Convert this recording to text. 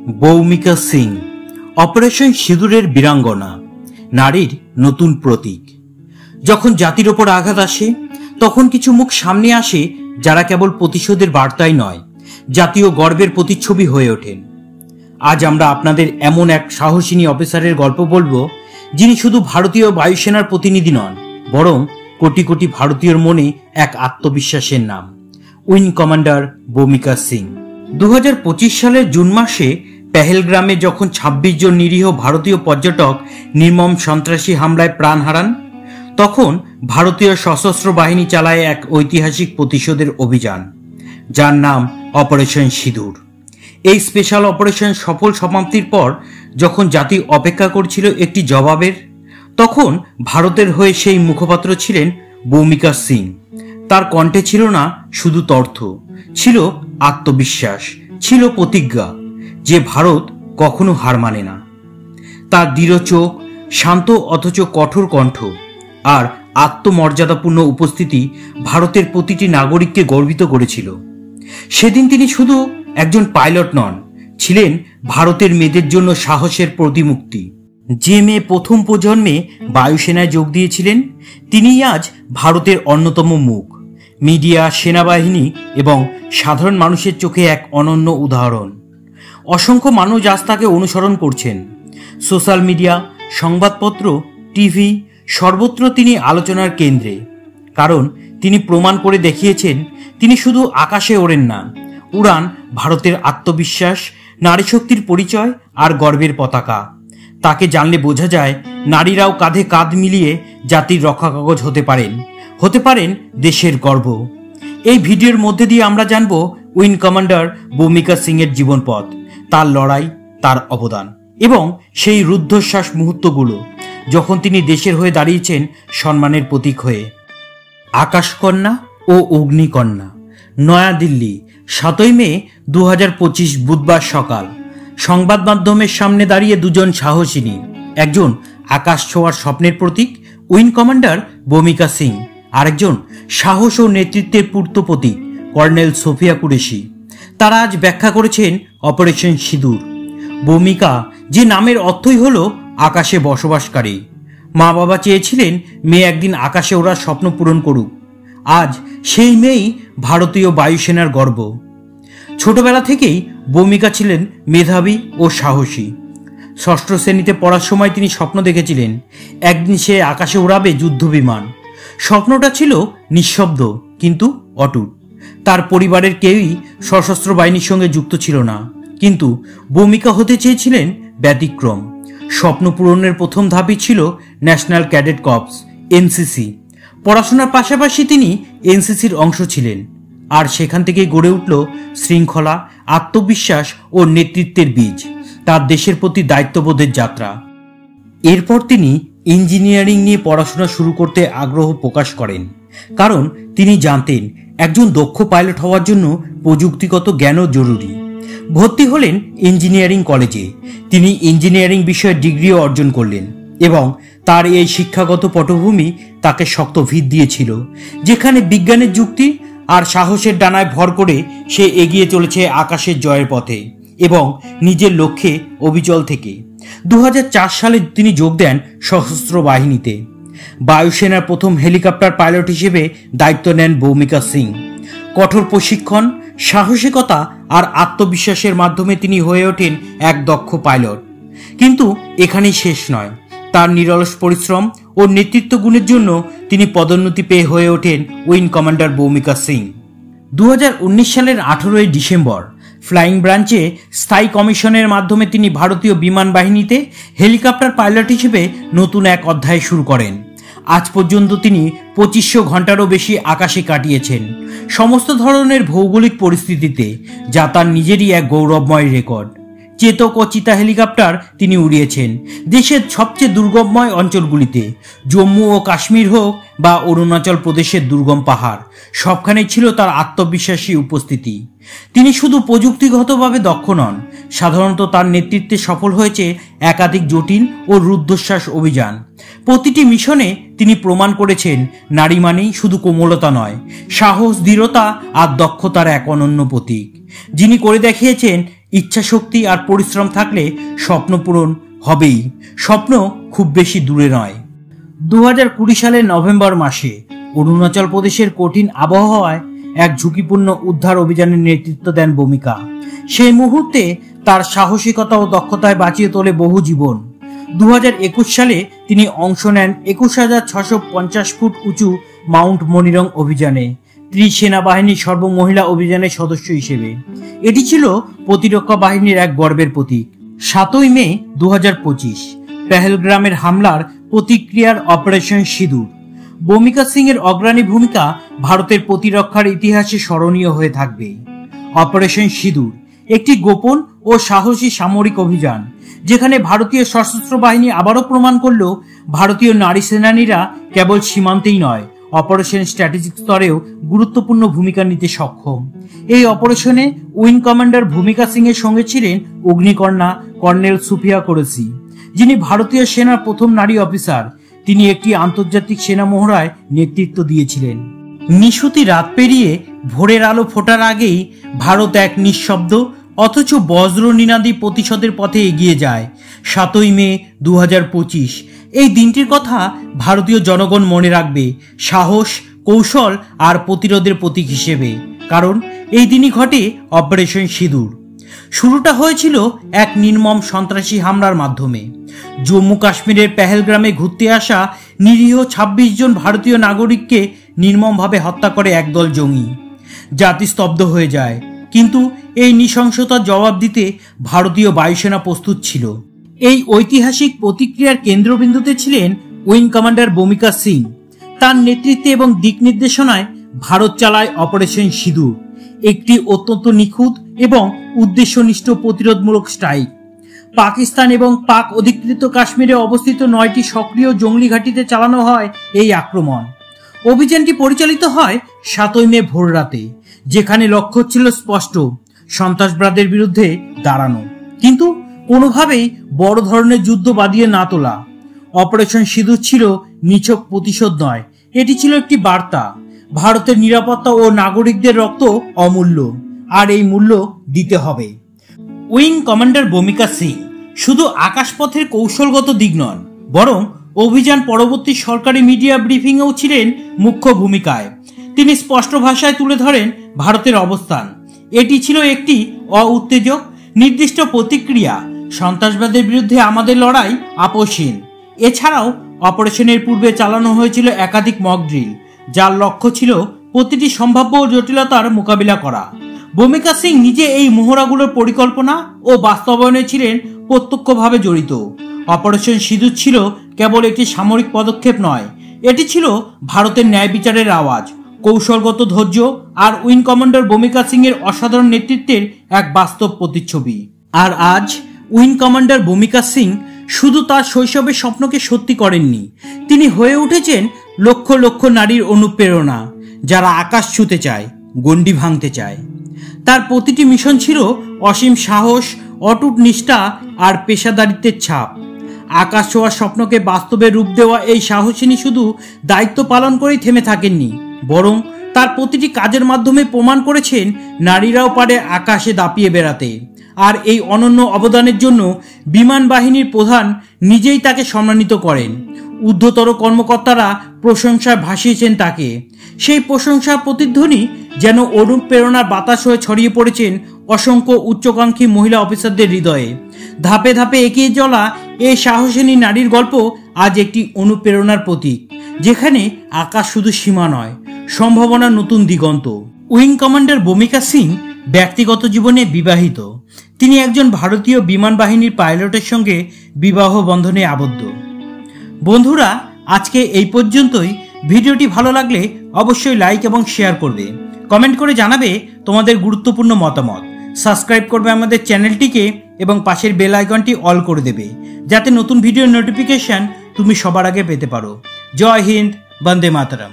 Bhoumika Singh operation সিঁদুরের বীরাঙ্গনা, নারীর নতুন প্রতীক। যখন জাতির ওপর আঘাত আসে তখন কিছু মুখ সামনে আসে যারা কেবল প্রতিশোধের বার্তাই নয়, জাতীয় গর্বের প্রতিচ্ছবি হয়ে ওঠেন। আজ আমরা আপনাদের এমন এক সাহসিনী অফিসারের গল্প বলবো, যিনি শুধু ভারতীয় বায়ুসেনার প্রতিনিধি নন, বরং কোটি কোটি ভারতীয়র মনে এক আত্মবিশ্বাসের নাম, উইং কমান্ডার ভৌমিকা সিং। 2025 সালের জুন মাসে পেহেলগ্রামে যখন 26 জন নিরীহ ভারতীয় পর্যটক নির্মম সন্ত্রাসী হামলায় প্রাণ হারান, তখন ভারতীয় সশস্ত্র বাহিনী চালায় এক ঐতিহাসিক প্রতিশোধের অভিযান, যার নাম অপারেশন সিঁদুর। এই স্পেশাল অপারেশন সফল সমাপ্তির পর যখন জাতি অপেক্ষা করছিল একটি জবাবের, তখন ভারতের হয়ে সেই মুখপাত্র ছিলেন ভৌমিকা সিং। তার কণ্ঠে ছিল না শুধু তর্থ, ছিল আত্মবিশ্বাস, ছিল প্রতিজ্ঞা যে ভারত কখনো হার মানে না। তার দৃঢ় চোখ, শান্ত অথচ কঠোর কণ্ঠ আর আত্মমর্যাদাপূর্ণ উপস্থিতি ভারতের প্রতিটি নাগরিককে গর্বিত করেছিল। সেদিন তিনি শুধু একজন পাইলট নন, ছিলেন ভারতের মেয়েদের জন্য সাহসের প্রতিমূর্তি। যে মেয়ে প্রথম প্রজন্মে বায়ুসেনায় যোগ দিয়েছিলেন, তিনিই আজ ভারতের অন্যতম মুখ। মিডিয়া, সেনাবাহিনী এবং সাধারণ মানুষের চোখে এক অনন্য উদাহরণ। অসংখ্য মানুষ আজ তাকে অনুসরণ করছেন। সোশ্যাল মিডিয়া, সংবাদপত্র, টিভি, সর্বত্র তিনি আলোচনার কেন্দ্রে। কারণ তিনি প্রমাণ করে দেখিয়েছেন, তিনি শুধু আকাশে ওড়েন না, উড়ান ভারতের আত্মবিশ্বাস, নারীশক্তির পরিচয় আর গর্বের পতাকা। তাকে জানলে বোঝা যায়, নারীরাও কাঁধে কাঁধ মিলিয়ে জাতির রক্ষা কাগজ হতে পারেন দেশের গর্ব। এই ভিডিওর মধ্যে দিয়ে আমরা জানব উইং কমান্ডার ভৌমিকা সিং এর জীবনপথ, তার লড়াই, তার অবদান এবং সেই রুদ্ধশ্বাস মুহূর্তগুলো যখন তিনি দেশের হয়ে দাঁড়িয়েছেন সম্মানের প্রতীক হয়ে। আকাশকন্যা ও অগ্নিকন্যা। নয়াদিল্লি, 7 মে 2025 বুধবার সকাল। সংবাদ মাধ্যমের সামনে দাঁড়িয়ে দুজন সাহসিনী, একজন আকাশ ছোঁয়ার স্বপ্নের প্রতীক উইং কমান্ডার ভৌমিকা সিং, আরেকজন সাহস ও নেতৃত্বের পূর্ত প্রতীক কর্নেল সোফিয়া কুরেশি। তারা আজ ব্যাখ্যা করেছেন অপারেশন সিঁদুর। ভৌমিকা, যে নামের অর্থই হলো আকাশে বসবাসকারী। মা বাবা চেয়েছিলেন মেয়ে একদিন আকাশে ওড়ার স্বপ্ন পূরণ করুক। আজ সেই মেয়েই ভারতীয় বায়ুসেনার গর্ব। ছোটবেলা থেকেই ভৌমিকা ছিলেন মেধাবী ও সাহসী। 6ষ্ঠ শ্রেণীতে পড়ার সময় তিনি স্বপ্ন দেখেছিলেন একদিন সে আকাশে উড়াবে যুদ্ধ বিমান। স্বপ্নটা ছিল নিঃশব্দ কিন্তু অটুট। তার পরিবারের কেউই সশস্ত্র বাহিনীর সঙ্গে যুক্ত ছিল না, কিন্তু ভৌমিকা হতে চেয়েছিলেন ব্যতিক্রম। স্বপ্ন পূরণের প্রথম ধাপই ছিল ন্যাশনাল ক্যাডেট কর্পস, এনসিসি। পড়াশোনার পাশাপাশি তিনি এনসিসির অংশ ছিলেন, আর সেখান থেকেই গড়ে উঠল শৃঙ্খলা, আত্মবিশ্বাস ও নেতৃত্বের বীজ, তার দেশের প্রতি দায়িত্ববোধের যাত্রা। এরপর তিনি ইঞ্জিনিয়ারিং নিয়ে পড়াশোনা শুরু করতে আগ্রহ প্রকাশ করেন, কারণ তিনি জানতেন একজন দক্ষ পাইলট হওয়ার জন্য প্রযুক্তিগত জ্ঞানও জরুরি। ভর্তি হলেন ইঞ্জিনিয়ারিং কলেজে। তিনি ইঞ্জিনিয়ারিং বিষয়ে ডিগ্রিও অর্জন করলেন এবং তার এই শিক্ষাগত পটভূমি তাকে শক্ত ভিত দিয়েছিল, যেখানে বিজ্ঞানের যুক্তি আর সাহসের ডানায় ভর করে সে এগিয়ে চলেছে আকাশের জয়ের পথে এবং নিজের লক্ষ্যে অবিচল থেকে। 2004 সালে তিনি যোগ দেন সশস্ত্র বাহিনীতে। বায়ুসেনার প্রথম হেলিকপ্টার পাইলট হিসেবে দায়িত্ব নেন ভৌমিকা সিং। কঠোর প্রশিক্ষণ, সাহসিকতা আর আত্মবিশ্বাসের মাধ্যমে তিনি হয়ে ওঠেন এক দক্ষ পাইলট। কিন্তু এখানেই শেষ নয়। তার নিরলস পরিশ্রম ও নেতৃত্ব গুণের জন্য তিনি পদোন্নতি পেয়ে হয়ে ওঠেন উইং কমান্ডার ভৌমিকা সিং। 2019 সালের 18 ডিসেম্বর ফ্লাইং ব্রাঞ্চে স্থায়ী কমিশনের মাধ্যমে তিনি ভারতীয় বিমান বাহিনীতে হেলিকপ্টার পাইলট হিসেবে নতুন এক অধ্যায় শুরু করেন। আজ পর্যন্ত তিনি 2500 ঘন্টারও বেশি আকাশে কাটিয়েছেন, সমস্ত ধরনের ভৌগোলিক পরিস্থিতিতে, যা তার নিজেরই এক গৌরবময় রেকর্ড। চেতক ও চিতা হেলিকপ্টার তিনি উড়িয়েছেন দেশের সবচেয়ে দুর্গমময় অঞ্চলগুলিতে, জম্মু ও কাশ্মীর হোক বা অরুণাচল প্রদেশের দুর্গম পাহাড়, সবখানে ছিল তার আত্মবিশ্বাসী উপস্থিতি। তিনি শুধু প্রযুক্তিগতভাবে দক্ষ নন, সাধারণত তার নেতৃত্বে সফল হয়েছে একাধিক জটিল ও রুদ্ধশ্বাস অভিযান। প্রতিটি মিশনে তিনি প্রমাণ করেছেন নারী মানেই শুধু কোমলতা নয়, সাহস, দৃঢ়তা আর দক্ষতার এক অনন্য প্রতীক। যিনি করে দেখিয়েছেন ইচ্ছাশক্তি আর পরিশ্রম থাকলে স্বপ্ন পূরণ হবেই। স্বপ্ন খুব বেশি দূরে নয়। 2020 সালের নভেম্বর মাসে অরুণাচল প্রদেশের কঠিন আবহাওয়ায় এক ঝুঁকিপূর্ণ উদ্ধার অভিযানের নেতৃত্ব দেন ভূমিকা। সেই মুহূর্তে তার সাহসিকতা ও দক্ষতায় বাঁচিয়ে তোলে বহু জীবন। 2021 সালে তিনি অংশ নেন 21,650 ফুট উঁচু মাউন্ট মনিরং অভিযানে, ত্রিসেনাবাহিনীর সর্বমহিলা অভিযানের সদস্য হিসেবে। এটি ছিল প্রতিরক্ষা বাহিনীর এক গর্বের প্রতীক। 7ই মে 2025 পেহেলগ্রামের হামলার প্রতিক্রিয়ার অপারেশন সিঁদুর। ভূমিকা সিং এর অগ্রণী ভূমিকা ভারতের প্রতিরক্ষার ইতিহাসে স্মরণীয় হয়ে থাকবে। অপারেশন সিঁদুর একটি গোপন ও সাহসী সামরিক অভিযান, যেখানে ভারতীয় সশস্ত্র বাহিনী আবারও প্রমাণ করল ভারতীয় নারী সেনানীরা কেবল সীমান্তেই নয়, অপারেশন স্ট্র্যাটেজিক স্তরেও গুরুত্বপূর্ণ ভূমিকা নিতে সক্ষম। এই অপারেশনে উইং কমান্ডার ভূমিকা সিং এর সঙ্গে ছিলেন অগ্নিকন্যা কর্নেল সুফিয়া কোরেসি, যিনি ভারতীয় সেনার প্রথম নারী অফিসার। তিনি একটি আন্তর্জাতিক সেনা মহড়ায় নেতৃত্ব দিয়েছিলেন। নিশুতি রাত পেরিয়ে ভোরের আলো ফোটার আগেই ভারত এক নিঃশব্দ অথচ বজ্র নিনাদী প্রতিশোধের পথে এগিয়ে যায়। 7ই মে 2025 এই দিনটির কথা ভারতীয় জনগণ মনে রাখবে সাহস, কৌশল আর প্রতিরোধের প্রতীক হিসেবে। কারণ এই দিনই ঘটে অপারেশন সিঁদুর। শুরুটা হয়েছিল এক নির্মম সন্ত্রাসী হামলার মাধ্যমে। জম্মু কাশ্মীরের পেহেলগ্রামে ঘুরতে আসা নিরীহ 26 জন ভারতীয় নাগরিককে নির্মমভাবে হত্যা করে একদল জঙ্গি। জাতি স্তব্ধ হয়ে যায়, কিন্তু এই নৃশংসতার জবাব দিতে ভারতীয় বায়ুসেনা প্রস্তুত ছিল। এই ঐতিহাসিক প্রতিক্রিয়ার কেন্দ্রবিন্দুতে ছিলেন উইং কমান্ডার ভূমিকা সিং। তার নেতৃত্বে এবং দিক নির্দেশনায় ভারত চালায় অপারেশন সিঁদুর, একটি অত্যন্ত নিখুঁত এবং উদ্দেশ্যনিষ্ঠ প্রতিরোধমূলক স্ট্রাইক। পাকিস্তান এবং পাক অধিকৃত কাশ্মীরে অবস্থিত 9টি সক্রিয় জঙ্গলি ঘাঁটিতে চালানো হয় এই আক্রমণ। অভিযানটি পরিচালিত হয় 7ই মে ভোররাতে, যেখানে লক্ষ্য ছিল স্পষ্ট, সন্ত্রাসবাদের বিরুদ্ধে দাঁড়ানো, কিন্তু কোনোভাবেই বড় ধরনের যুদ্ধ বাঁধিয়ে না তোলা। অপারেশন সিঁদুর ছিল নিছক প্রতিশোধ নয়, এটি ছিল একটি বার্তা। ভারতের নিরাপত্তা ও নাগরিকদের রক্ত অমূল্য, আর এই মূল্য দিতে হবে। উইং কমান্ডার ভূমিকা সিং শুধু আকাশপথের কৌশলগত দিক নন, বরং অভিযান পরবর্তী সরকারি মিডিয়া ব্রিফিংয়েও ছিলেন মুখ্য ভূমিকায়। তিনি স্পষ্ট ভাষায় তুলে ধরেন ভারতের অবস্থান। এটি ছিল একটি অউত্তেজক নির্দিষ্ট প্রতিক্রিয়া, সন্ত্রাসবাদের বিরুদ্ধে আমাদের লড়াই আপোষহীন। এছাড়াও অপারেশনের পূর্বে চালানো হয়েছিল একাধিক মক ড্রিল, যার লক্ষ্য ছিল প্রতিটি সম্ভাব্য জটিলতার মোকাবিলা করা। ভূমিকা সিং নিজে এই মহড়াগুলোর পরিকল্পনা ও বাস্তবায়নে ছিলেন প্রত্যক্ষভাবে জড়িত। অপারেশন সিঁদুর ছিল কেবল একটি সামরিক পদক্ষেপ নয়, এটি ছিল ভারতের ন্যায় বিচারের আওয়াজ, কৌশলগত ধৈর্য আর উইং কমান্ডার ভূমিকা সিং এর অসাধারণ নেতৃত্বের এক বাস্তব প্রতিচ্ছবি। আর আজ উইং কমান্ডার ভূমিকা সিং শুধু তার শৈশবের স্বপ্নকে সত্যি করেননি, তিনি হয়ে উঠেছেন লক্ষ লক্ষ নারীর অনুপ্রেরণা, যারা আকাশ ছুঁতে চায়, গণ্ডি ভাঙতে চায়। তার প্রতিটি মিশন ছিল অসীম সাহস, অটুট নিষ্ঠা আর পেশাদারিত্বের ছাপ। আকাশ ছোঁয়ার স্বপ্নকে বাস্তবে রূপ দেওয়া এই সাহসিনী শুধু দায়িত্ব পালন করেই থেমে থাকেননি, বরং তার প্রতিটি কাজের মাধ্যমে প্রমাণ করেছেন নারীরাও পারে আকাশে দাপিয়ে বেড়াতে। আর এই অনন্য অবদানের জন্য বিমান বাহিনীর প্রধান নিজেই তাকে সম্মানিত করেন। ঊর্ধ্বতর কর্মকর্তারা প্রশংসায় ভাসিয়েছেন তাকে। সেই প্রশংসার প্রতিধ্বনি যেন অনুপ্রেরণার বাতাস হয়ে ছড়িয়ে পড়েছেন অসংখ্য উচ্চাকাঙ্ক্ষী মহিলা অফিসারদের হৃদয়ে। ধাপে ধাপে এগিয়ে চলা এই সাহসিনী নারীর গল্প আজ একটি অনুপ্রেরণার প্রতীক, যেখানে আকাশ শুধু সীমা নয়, সম্ভাবনার নতুন দিগন্ত। উইং কমান্ডার ভূমিকা সিং ব্যক্তিগত জীবনে বিবাহিত। তিনি একজন ভারতীয় বিমান বাহিনীর পাইলটের সঙ্গে বিবাহ বন্ধনে আবদ্ধ। বন্ধুরা, আজকে এই পর্যন্তই। ভিডিওটি ভালো লাগলে অবশ্যই লাইক এবং শেয়ার করবে, কমেন্ট করে জানাবে তোমাদের গুরুত্বপূর্ণ মতামত, সাবস্ক্রাইব করবে আমাদের চ্যানেলটিকে এবং পাশের বেল আইকনটি অল করে দেবে, যাতে নতুন ভিডিওর নোটিফিকেশন তুমি সবার আগে পেতে পারো। জয় হিন্দ, বন্দে মাতরম।